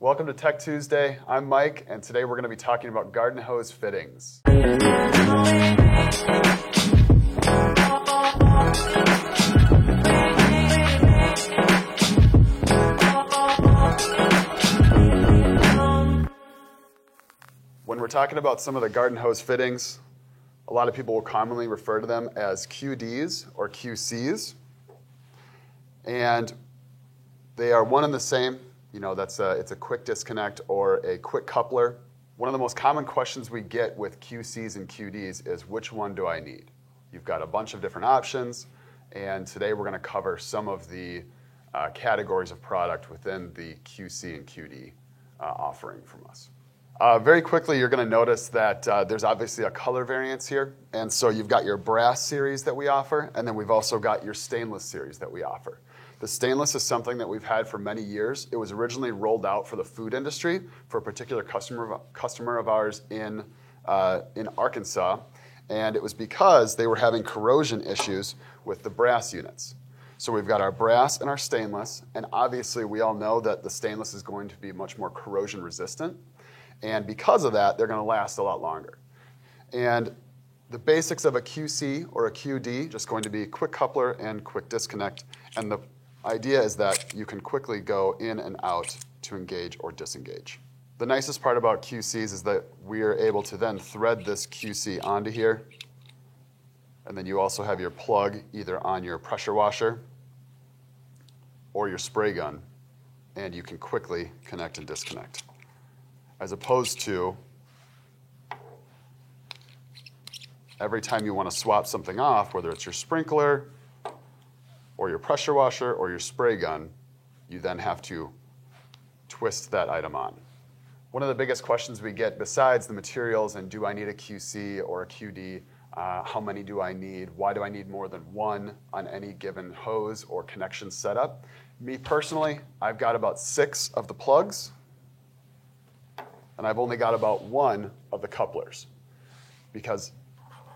Welcome to Tech Tuesday. I'm Mike, and today we're going to be talking about garden hose fittings. When we're talking about some of the garden hose fittings, a lot of people will commonly refer to them as QDs or QCs. And they are one and the same. It's a quick disconnect or a quick coupler. One of the most common questions we get with QCs and QDs is, which one do I need? You've got a bunch of different options, and today we're going to cover some of the categories of product within the QC and QD offering from us. Very quickly, you're going to notice that there's obviously a color variance here, and so you've got your brass series that we offer, and then we've also got your stainless series that we offer. The stainless is something that we've had for many years. It was originally rolled out for the food industry for a particular customer of ours in Arkansas, and it was because they were having corrosion issues with the brass units. So we've got our brass and our stainless, and obviously we all know that the stainless is going to be much more corrosion resistant, and because of that, they're going to last a lot longer. And the basics of a QC or a QD, just going to be quick coupler and quick disconnect, and the idea is that you can quickly go in and out to engage or disengage. The nicest part about QCs is that we are able to then thread this QC onto here, and then you also have your plug either on your pressure washer or your spray gun, and you can quickly connect and disconnect. As opposed to every time you want to swap something off, whether it's your sprinkler or your pressure washer or your spray gun, you then have to twist that item on. One of the biggest questions we get, besides the materials and do I need a QC or a QD, how many do I need, why do I need more than one on any given hose or connection setup? Me personally, I've got about 6 of the plugs, and I've only got about 1 of the couplers. Because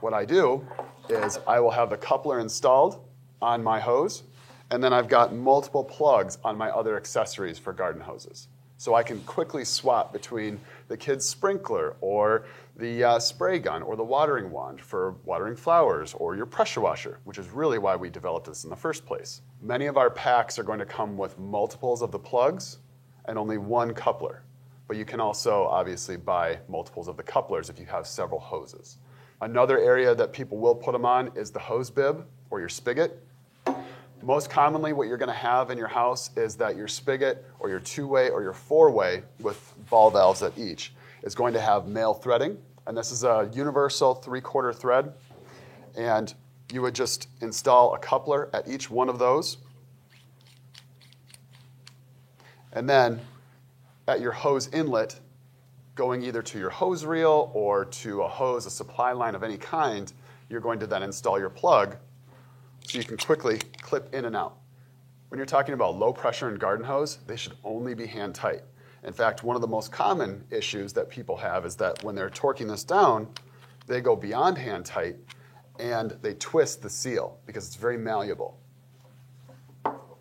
what I do is I will have the coupler installed on my hose, and then I've got multiple plugs on my other accessories for garden hoses. So I can quickly swap between the kids' sprinkler or the spray gun or the watering wand for watering flowers or your pressure washer, which is really why we developed this in the first place. Many of our packs are going to come with multiples of the plugs and only 1 coupler. But you can also obviously buy multiples of the couplers if you have several hoses. Another area that people will put them on is the hose bib or your spigot. Most commonly what you're going to have in your house is that your spigot or your 2-way or your 4-way with ball valves at each is going to have male threading. And this is a universal 3/4 thread. And you would just install a coupler at each one of those. And then at your hose inlet, going either to your hose reel or to a supply line of any kind, you're going to then install your plug so you can quickly clip in and out. When you're talking about low pressure and garden hose, they should only be hand tight. In fact, one of the most common issues that people have is that when they're torquing this down, they go beyond hand tight and they twist the seal because it's very malleable.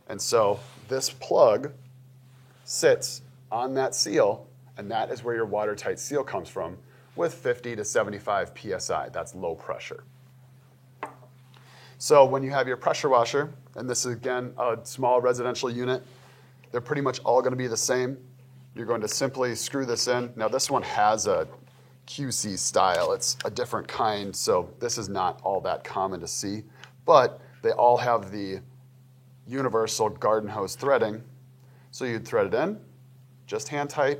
And so this plug sits on that seal, and that is where your watertight seal comes from with 50 to 75 PSI. That's low pressure. So when you have your pressure washer, and this is again a small residential unit, they're pretty much all going to be the same. You're going to simply screw this in. Now this one has a QC style. It's a different kind, so this is not all that common to see. But they all have the universal garden hose threading. So you'd thread it in, just hand tight,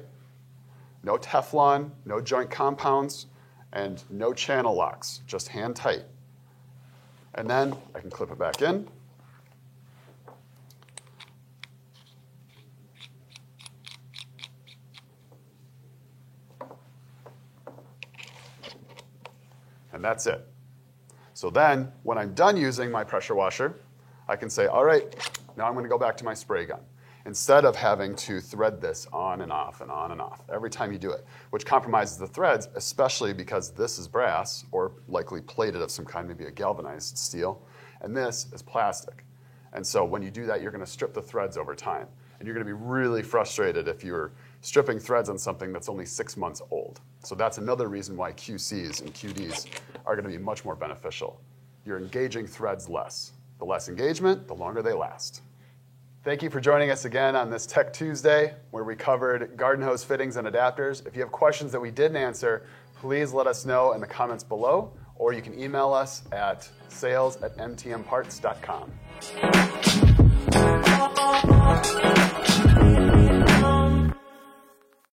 no Teflon, no joint compounds, and no channel locks, just hand tight. And then I can clip it back in. And that's it. So then, when I'm done using my pressure washer, I can say, all right, now I'm going to go back to my spray gun. Instead of having to thread this on and off and on and off every time you do it, which compromises the threads, especially because this is brass or likely plated of some kind, maybe a galvanized steel, and this is plastic. And so when you do that, you're going to strip the threads over time. And you're going to be really frustrated if you're stripping threads on something that's only 6 months old. So that's another reason why QCs and QDs are going to be much more beneficial. You're engaging threads less. The less engagement, the longer they last. Thank you for joining us again on this Tech Tuesday, where we covered garden hose fittings and adapters. If you have questions that we didn't answer, please let us know in the comments below, or you can email us at sales@mtmparts.com.